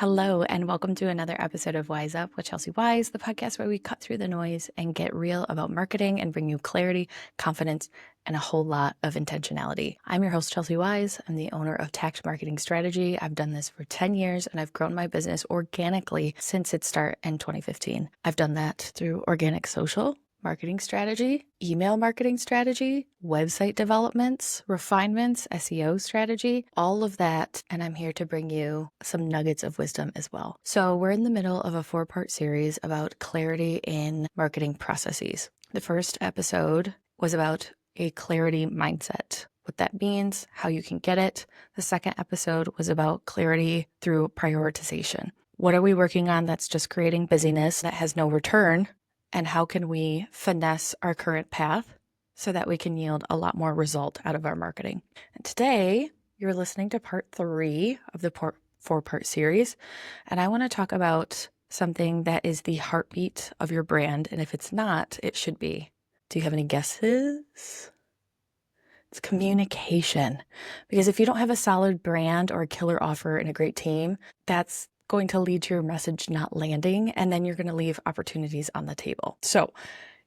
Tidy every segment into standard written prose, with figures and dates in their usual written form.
Hello, and welcome to another episode of WyseUp with Chelsie Wyse, the podcast where we cut through the noise and get real about marketing and bring you clarity, confidence, and a whole lot of intentionality. I'm your host, Chelsie Wyse. I'm the owner of Tact Marketing Strategy. I've done this for 10 years, and I've grown my business organically since its start in 2015. I've done that through organic social marketing strategy, email marketing strategy, website developments, refinements, SEO strategy, all of that. And I'm here to bring you some nuggets of wisdom as well. So we're in the middle of a 4-part series about clarity in marketing processes. The first episode was about a clarity mindset, what that means, how you can get it. The second episode was about clarity through prioritization. What are we working on that's just creating busyness that has no return? And how can we finesse our current path so that we can yield a lot more result out of our marketing? And today, you're listening to part 3 of the 4-part series. And I want to talk about something that is the heartbeat of your brand. And if it's not, it should be. Do you have any guesses? It's communication. Because if you don't have a solid brand or a killer offer and a great team, that's going to lead to your message not landing, and then you're going to leave opportunities on the table. So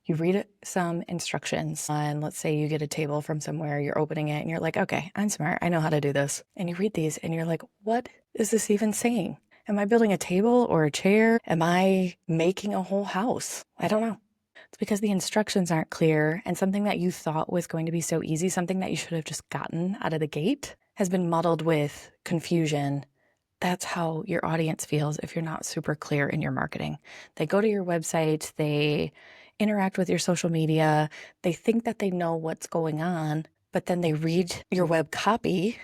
you read some instructions, and let's say you get a table from somewhere, you're opening it, and you're like, okay, I'm smart, I know how to do this. And you read these, and you're like, what is this even saying? Am I building a table or a chair? Am I making a whole house? I don't know. It's because the instructions aren't clear, and something that you thought was going to be so easy, something that you should have just gotten out of the gate, has been muddled with confusion. That's how your audience feels if you're not super clear in your marketing. They go to your website, they interact with your social media, they think that they know what's going on, but then they read your web copy,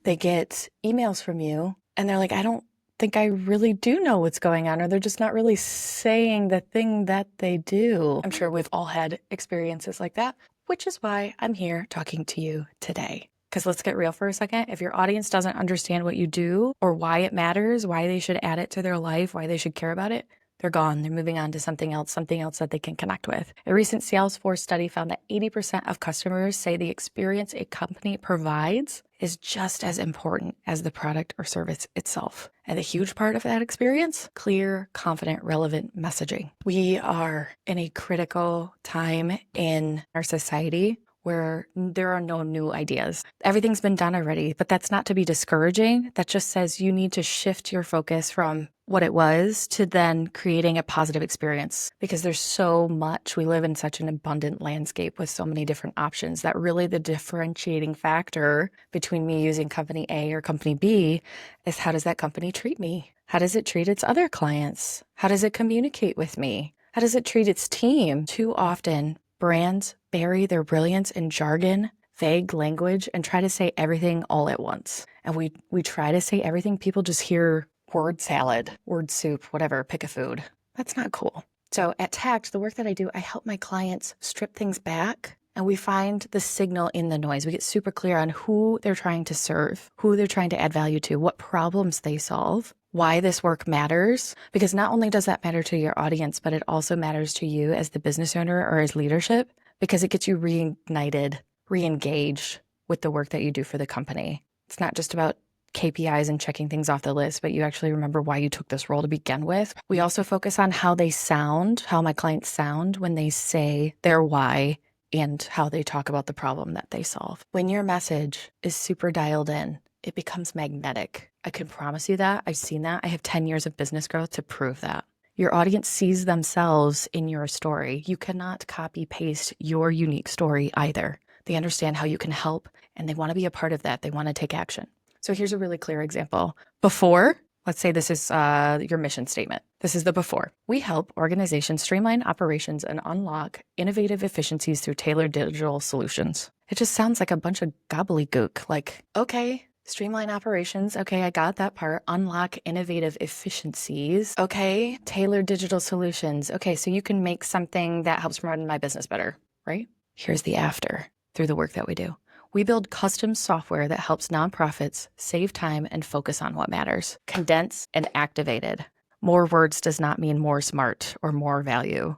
they get emails from you, and they're like, I don't think I really do know what's going on, or they're just not really saying the thing that they do. I'm sure we've all had experiences like that, which is why I'm here talking to you today. Because let's get real for a second. If your audience doesn't understand what you do or why it matters, why they should add it to their life, why they should care about it, they're gone. They're moving on to something else that they can connect with. A recent Salesforce study found that 80% of customers say the experience a company provides is just as important as the product or service itself. And a huge part of that experience, clear, confident, relevant messaging. We are in a critical time in our society where there are no new ideas. Everything's been done already, but that's not to be discouraging. That just says you need to shift your focus from what it was to then creating a positive experience, because there's so much. We live in such an abundant landscape with so many different options that really the differentiating factor between me using company A or company B is, how does that company treat me? How does it treat its other clients? How does it communicate with me? How does it treat its team? Too often, brands bury their brilliance in jargon, vague language, and try to say everything all at once. And we try to say everything. People just hear word salad, word soup, whatever, pick a food. That's not cool. So at Tact, the work that I do, I help my clients strip things back, and we find the signal in the noise. We get super clear on who they're trying to serve, who they're trying to add value to, what problems they solve, why this work matters, because not only does that matter to your audience, but it also matters to you as the business owner or as leadership, because it gets you reignited, re-engaged with the work that you do for the company. It's not just about KPIs and checking things off the list, but you actually remember why you took this role to begin with. We also focus on how they sound, how my clients sound when they say their why and how they talk about the problem that they solve. When your message is super dialed in, it becomes magnetic. I can promise you that. I've seen that. I have 10 years of business growth to prove that. Your audience sees themselves in your story. You cannot copy paste your unique story either. They understand how you can help, and they want to be a part of that. They want to take action. So here's a really clear example. Before, let's say this is your mission statement. This is the before. We help organizations streamline operations and unlock innovative efficiencies through tailored digital solutions. It just sounds like a bunch of gobbledygook. Like, okay, streamline operations. Okay, I got that part. Unlock innovative efficiencies. Okay, tailored digital solutions. Okay, so you can make something that helps run my business better, right? Here's the after through the work that we do. We build custom software that helps nonprofits save time and focus on what matters. Condensed and activated. More words does not mean more smart or more value.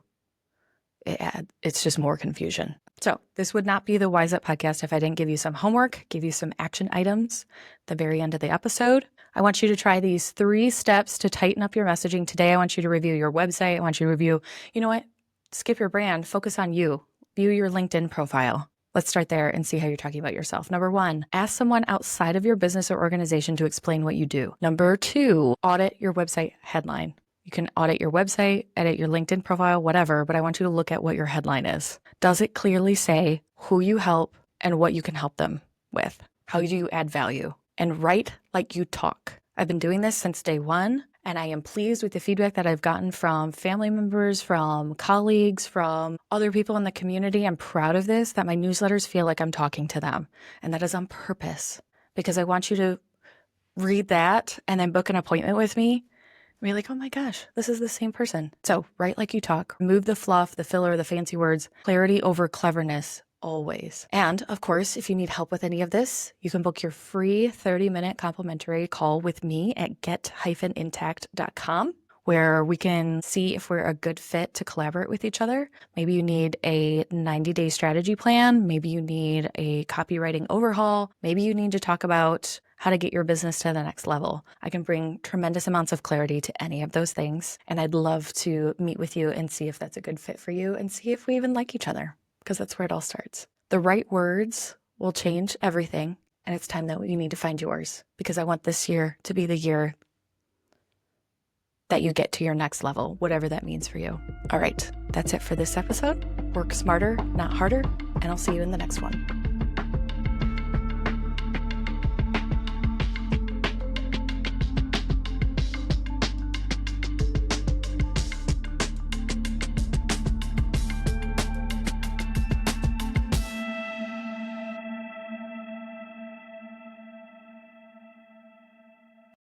it's just more confusion. So this would not be the Wise Up podcast if I didn't give you some homework, give you some action items at the very end of the episode. I want you to try these 3 steps to tighten up your messaging. Today, I want you to review your website. I want you to review, you know what? Skip your brand, focus on you. View your LinkedIn profile. Let's start there and see how you're talking about yourself. Number 1, ask someone outside of your business or organization to explain what you do. Number 2, audit your website headline. You can audit your website, edit your LinkedIn profile, whatever, but I want you to look at what your headline is. Does it clearly say who you help and what you can help them with? How do you add value? And write like you talk. I've been doing this since day 1, and I am pleased with the feedback that I've gotten from family members, from colleagues, from other people in the community. I'm proud of this, that my newsletters feel like I'm talking to them. And that is on purpose, because I want you to read that and then book an appointment with me. Be like, oh my gosh, this is the same person. So write like you talk. Remove the fluff, the filler, the fancy words. Clarity over cleverness, always. And of course, if you need help with any of this, you can book your free 30-minute complimentary call with me at get-intact.com, where we can see if we're a good fit to collaborate with each other. Maybe you need a 90-day strategy plan. Maybe you need a copywriting overhaul. Maybe you need to talk about how to get your business to the next level. I can bring tremendous amounts of clarity to any of those things. And I'd love to meet with you and see if that's a good fit for you and see if we even like each other, because that's where it all starts. The right words will change everything. And it's time that you need to find yours, because I want this year to be the year that you get to your next level, whatever that means for you. All right, that's it for this episode. Work smarter, not harder, and I'll see you in the next one.